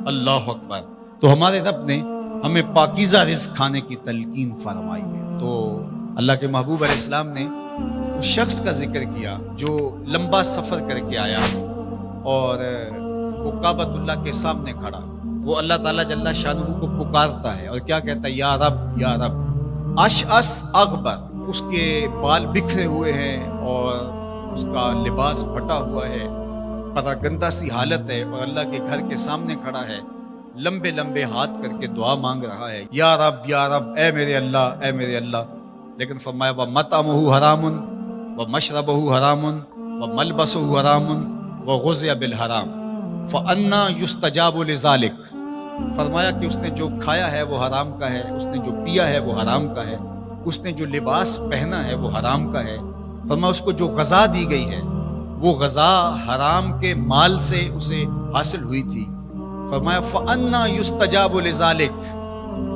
اللہ اکبر۔ تو ہمارے رب نے ہمیں پاکیزہ رزق کھانے کی تلقین فرمائی ہے۔ تو اللہ کے محبوب علیہ السلام نے اس شخص کا ذکر کیا جو لمبا سفر کر کے آیا اور وہ کعبۃ اللہ کے سامنے کھڑا، وہ اللہ تعالیٰ جل شانہ کو پکارتا ہے اور کیا کہتا ہے؟ یا رب یا رب۔ اشعث اغبر، اس کے بال بکھرے ہوئے ہیں اور اس کا لباس پھٹا ہوا ہے، پراگندہ سی حالت ہے، اور اللہ کے گھر کے سامنے کھڑا ہے، لمبے لمبے ہاتھ کر کے دعا مانگ رہا ہے، یا رب اے میرے اللہ اے میرے اللہ۔ لیکن فرمایا وَمَطْعَمُهُ حَرَامٌ وَمَشْرَبُهُ حَرَامٌ وَمَلْبَسُهُ حَرَامٌ وَغُذِيَ بِالْحَرَامِ فَأَنَّىٰ يُسْتَجَابُ لِذَٰلِكَ۔ فرمایا کہ اس نے جو کھایا ہے وہ حرام کا ہے، اس نے جو پیا ہے وہ حرام کا ہے، اس نے جو لباس پہنا ہے وہ حرام کا ہے۔ فرمایا اس کو جو غذا دی گئی ہے وہ غذا حرام کے مال سے اسے حاصل ہوئی تھی۔ فرمایا فَأَنَّىٰ يُسْتَجَابُ لِذَٰلِكَ۔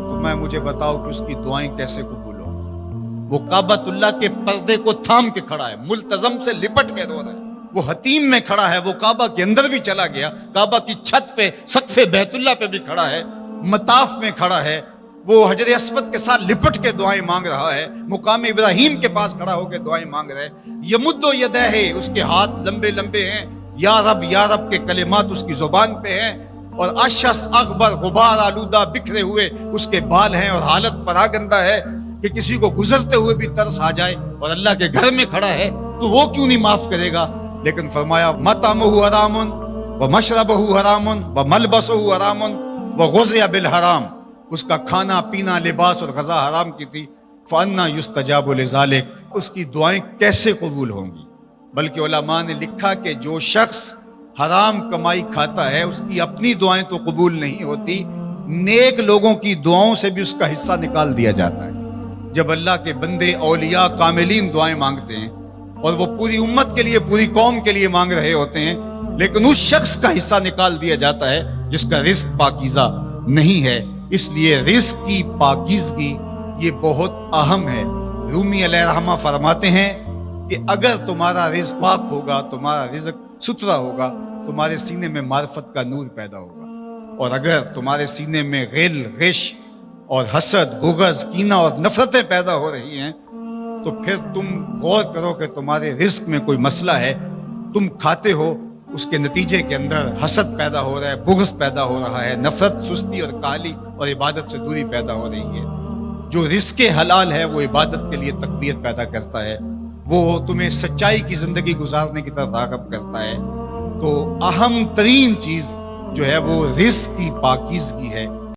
فرمایا مجھے بتاؤ کہ اس کی دعائیں کیسے قبول ہوں گی؟ وہ کعبۃ اللہ کے پردے کو تھام کے کھڑا ہے، ملتزم سے لپٹ کے رو رہا ہے، وہ حتیم میں کھڑا ہے، وہ کعبہ کے اندر بھی چلا گیا، کعبہ کی چھت پہ سقف بیت اللہ پہ بھی کھڑا ہے، مطاف میں کھڑا ہے، وہ حجر اسود کے ساتھ لپٹ کے دعائیں مانگ رہا ہے، مقام ابراہیم کے پاس کھڑا ہو کے دعائیں مانگ رہا ہے۔ یمد یدہ، اس کے ہاتھ لمبے لمبے ہیں، یا رب کے کلمات اس کی زبان پہ ہیں، اور اشعث اغبر، غبار آلودہ بکھرے ہوئے اس کے بال ہیں، اور حالت پراگندہ ہے کہ کسی کو گزرتے ہوئے بھی ترس آ جائے، اور اللہ کے گھر میں کھڑا ہے تو وہ کیوں نہیں معاف کرے گا؟ لیکن فرمایا مطعمہ حرام ومشربہ حرام وملبسہ حرام وغذی بالحرام، اس کا کھانا پینا لباس اور غذا حرام کی تھی۔ فَأَنَّىٰ يُسْتَجَابُ لِذَٰلِكَ، اس کی دعائیں کیسے قبول ہوں گی؟ بلکہ علماء نے لکھا کہ جو شخص حرام کمائی کھاتا ہے اس کی اپنی دعائیں تو قبول نہیں ہوتی، نیک لوگوں کی دعاؤں سے بھی اس کا حصہ نکال دیا جاتا ہے۔ جب اللہ کے بندے اولیاء کاملین دعائیں مانگتے ہیں اور وہ پوری امت کے لیے پوری قوم کے لیے مانگ رہے ہوتے ہیں، لیکن اس شخص کا حصہ نکال دیا جاتا ہے جس کا رزق پاکیزہ نہیں ہے۔ اس لیے رزق کی پاکیزگی یہ بہت اہم ہے۔ رومی علیہ الرحمہ فرماتے ہیں کہ اگر تمہارا رزق پاک ہوگا، تمہارا رزق ستھرا ہوگا، تمہارے سینے میں معرفت کا نور پیدا ہوگا، اور اگر تمہارے سینے میں غل، غش اور حسد، بغض، کینہ اور نفرتیں پیدا ہو رہی ہیں تو پھر تم غور کرو کہ تمہارے رزق میں کوئی مسئلہ ہے۔ تم کھاتے ہو، اس کے نتیجے کے اندر حسد پیدا ہو رہا ہے، بغض پیدا ہو رہا ہے، نفرت، سستی اور کاہلی اور عبادت سے دوری پیدا ہو رہی ہے۔ جو رزق حلال ہے وہ عبادت کے لیے تقویت پیدا کرتا ہے، وہ تمہیں سچائی کی زندگی گزارنے کی طرف راغب کرتا ہے۔ تو اہم ترین چیز جو ہے وہ رزق کی پاکیزگی ہے۔